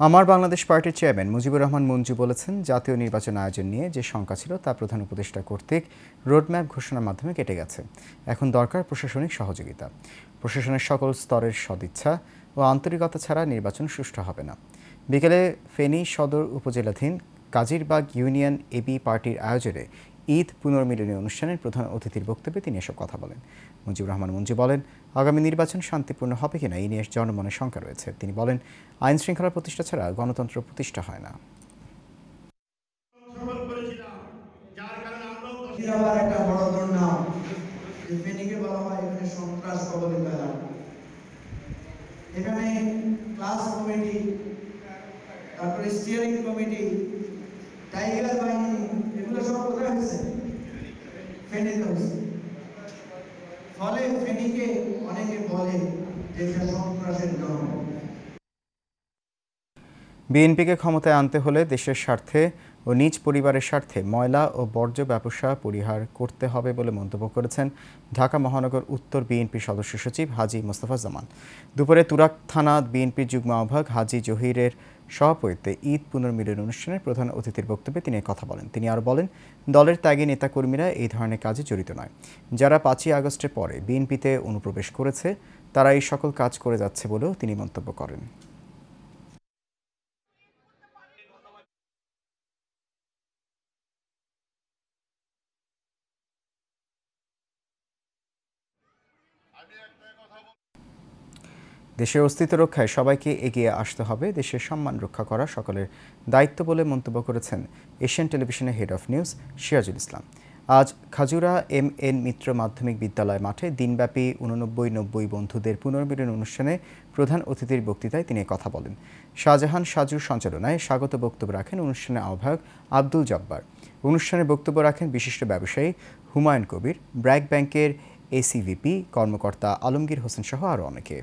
আমার বাংলাদেশ পার্টির চেয়ারম্যান মুজিবুর রহমান মঞ্জু বলেছেন, জাতীয় নির্বাচন আয়োজন নিয়ে যে শঙ্কা ছিল তা প্রধান উপদেষ্টা কর্তৃক রোডম্যাপ ঘোষণার মাধ্যমে কেটে গেছে। এখন দরকার প্রশাসনিক সহযোগিতা। প্রশাসনের সকল স্তরের সদিচ্ছা ও আন্তরিকতা ছাড়া নির্বাচন সুষ্ঠু হবে না। বিকেলে ফেনী সদর উপজেলাধীন কাজিরবাগ ইউনিয়ন এবি পার্টির আয়োজনে ঈদ পুনর্মিলনী অনুষ্ঠানের প্রধান অতিথির বক্তব্যে তিনি এসব কথা বলেন। মুজিবুর রহমান মঞ্জু বলেন, আগামী নির্বাচন শান্তিপূর্ণ হবে কিনা এই নিয়ে জনমনে শঙ্কা রয়েছে। তিনি বলেন, আইন শৃঙ্খলা প্রতিষ্ঠা ছাড়া গণতন্ত্র প্রতিষ্ঠা হয় না। এখানে ক্লাস কমিটি, তারপরে স্টিয়ারিং কমিটি, টাইগার বাহিনী, এগুলো সব কোথায় হয়েছে? ফেনীতে হয়েছে। ফলে ফেনীকে অনেকে বলে যে সন্ত্রাসের নাম। বিএনপিকে ক্ষমতায় আনতে হলে দেশের স্বার্থে ও নিজ পরিবারের স্বার্থে ময়লা ও বর্জ্য ব্যবসা পরিহার করতে হবে বলে মন্তব্য করেছেন ঢাকা মহানগর উত্তর বিএনপির সদস্য সচিব হাজী মোস্তফা জামান। দুপুরে তুরাগ থানা বিএনপির যুগ্ম আহ্বায়ক হাজী জহিরের সভাপতিত্বে ঈদ পুনর্মিলন অনুষ্ঠানের প্রধান অতিথির বক্তব্যে তিনি কথা বলেন। তিনি আরও বলেন, দলের ত্যাগী নেতাকর্মীরা এই ধরনের কাজে জড়িত নয়। যারা ৫ই আগস্টের পরে বিএনপিতে অনুপ্রবেশ করেছে তারা এই সকল কাজ করে যাচ্ছে বলেও তিনি মন্তব্য করেন। দেশের অস্তিত্ব রক্ষায় সবাইকে এগিয়ে আসতে হবে। দেশের সম্মান রক্ষা করা সকলের দায়িত্ব বলে মন্তব্য করেছেন এশিয়ান টেলিভিশনের head of news Sirajul Islam. আজ খাজুরা MN মিত্র মাধ্যমিক বিদ্যালয় মাঠে দিনব্যাপী 89-90 বন্ধুদের পুনর্মিলন অনুষ্ঠানে প্রধান অতিথির বক্তৃতায় তিনি কথা বলেন। শাহজাহান সাজুর সঞ্চালনায় স্বাগত বক্তব্য রাখেন অনুষ্ঠানের আহ্বায়ক আব্দুল জব্বার। অনুষ্ঠানে বক্তব্য রাখেন বিশিষ্ট ব্যবসায়ী হুমায়ুন কবির, ব্র্যাক ব্যাংকের ACVP কর্মকর্তা আলমগীর হোসেন সহ আরও অনেকে।